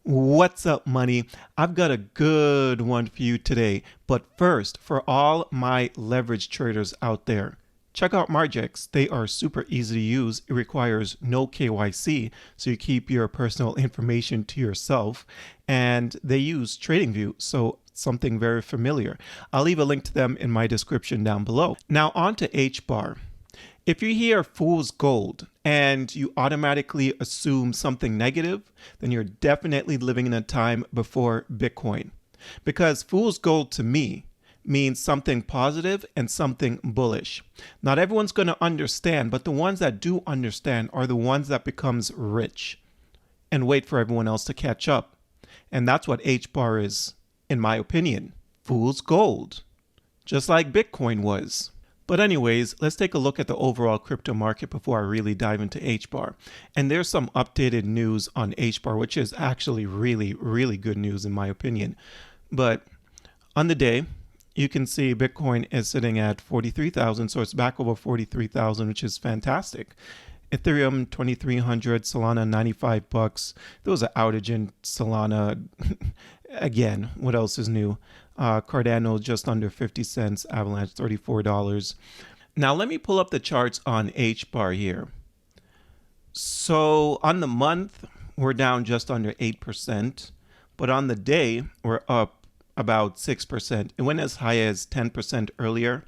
What's up, money? I've got a good one for you today. But first, for all my leverage traders out there, check out Margex. They are super easy to use. It requires no KYC, so you keep your personal information to yourself. And they use TradingView, so something very familiar. I'll leave a link to them in my description down below. Now on to HBAR. If you hear fool's gold and you automatically assume something negative, then you're definitely living in a time before Bitcoin. Because fool's gold to me means something positive and something bullish. Not everyone's going to understand, but the ones that do understand are the ones that becomes rich and wait for everyone else to catch up. And that's what HBAR is, in my opinion. Fool's gold, just like Bitcoin was. But anyways, let's take a look at the overall crypto market before I really dive into HBAR. And there's some updated news on HBAR, which is actually really good news in my opinion. But on the day, you can see Bitcoin is sitting at 43,000, so it's back over 43,000, which is fantastic. Ethereum 2,300, Solana 95 bucks. There was an outage in Solana. Again, what else is new? Cardano just under 50 cents, Avalanche $34. Now let me pull up the charts on HBAR here. So on the month, we're down just under 8%, but on the day, we're up about 6%. It went as high as 10% earlier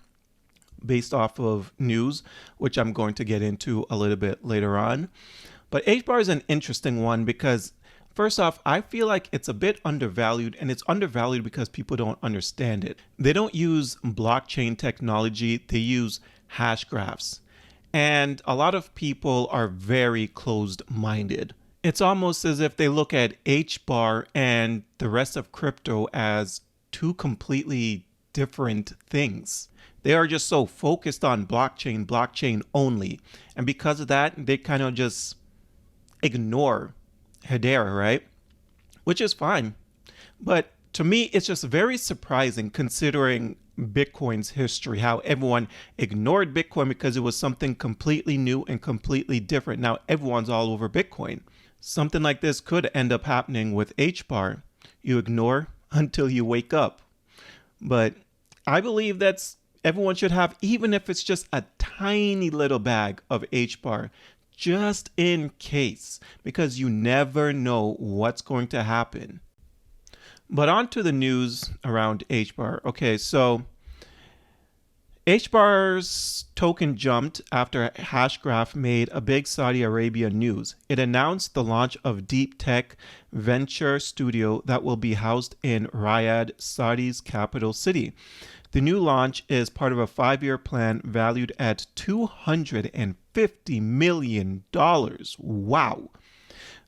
based off of news, which I'm going to get into a little bit later on. But HBAR is an interesting one because first off, I feel like it's a bit undervalued, and it's undervalued because people don't understand it. They don't use blockchain technology, they use hash graphs. And a lot of people are very closed-minded. It's almost as if they look at HBAR and the rest of crypto as two completely different things. They are just so focused on blockchain only. And because of that, they kind of just ignore Hedera, right? Which is fine. But to me, it's just very surprising considering Bitcoin's history, how everyone ignored Bitcoin because it was something completely new and completely different. Now everyone's all over Bitcoin. Something like this could end up happening with HBAR. You ignore until you wake up. But I believe everyone should have, even if it's just a tiny little bag of HBAR, just in case, because you never know what's going to happen. But on to the news around HBAR. Okay, so HBAR's token jumped after Hashgraph made a big Saudi Arabia news. It announced the launch of deep tech venture studio that will be housed in Riyadh, Saudi's capital city. The new launch is part of a 5-year plan valued at $250 million. Wow.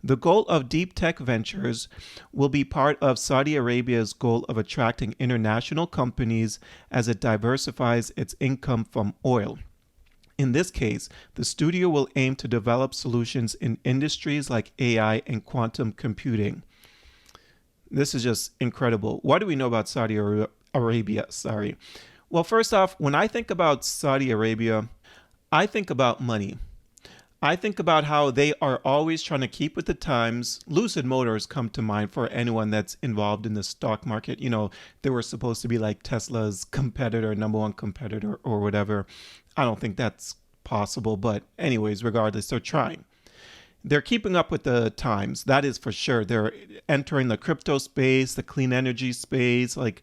The goal of Deep Tech Ventures will be part of Saudi Arabia's goal of attracting international companies as it diversifies its income from oil. In this case, the studio will aim to develop solutions in industries like AI and quantum computing. This is just incredible. What do we know about Saudi Arabia? Well, first off, when I think about Saudi Arabia, I think about money. I think about how they are always trying to keep with the times. Lucid Motors come to mind for anyone that's involved in the stock market. You know, they were supposed to be like Tesla's competitor, number one competitor or whatever. I don't think that's possible, but anyways, regardless, they're trying. They're keeping up with the times, that is for sure. They're entering the crypto space, the clean energy space, like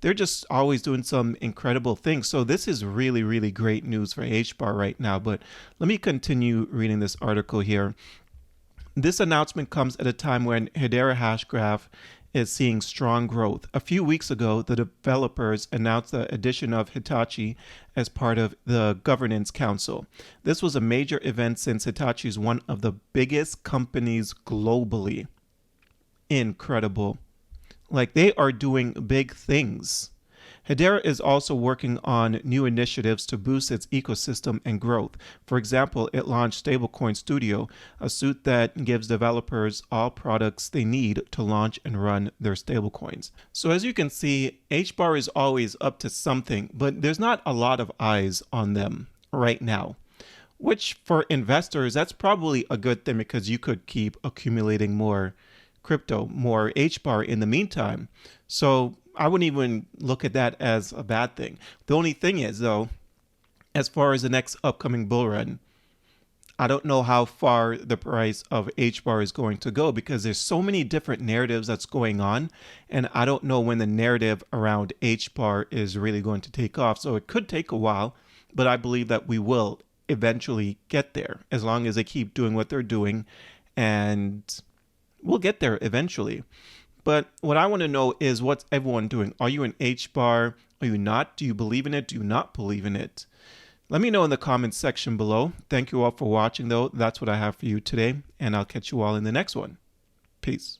they're just always doing some incredible things. So this is really great news for HBAR right now. But let me continue reading this article here. This announcement comes at a time when Hedera Hashgraph is seeing strong growth. A few weeks ago, the developers announced the addition of Hitachi as part of the governance council. This was a major event since Hitachi is one of the biggest companies globally. Incredible. Like, they are doing big things. Hedera is also working on new initiatives to boost its ecosystem and growth. For example, it launched Stablecoin Studio, a suite that gives developers all products they need to launch and run their stablecoins. So as you can see, HBAR is always up to something, but there's not a lot of eyes on them right now. Which for investors, that's probably a good thing because you could keep accumulating more crypto, more HBAR in the meantime. So I wouldn't even look at that as a bad thing. The only thing is, though, as far as the next upcoming bull run, I don't know how far the price of HBAR is going to go because there's so many different narratives that's going on, and I don't know when the narrative around HBAR is really going to take off. So it could take a while, but I believe that we will eventually get there as long as they keep doing what they're doing, and we'll get there eventually. But what I want to know is, what's everyone doing? Are you an HBAR? Are you not? Do you believe in it? Do you not believe in it? Let me know in the comments section below. Thank you all for watching, though. That's what I have for you today, and I'll catch you all in the next one. Peace.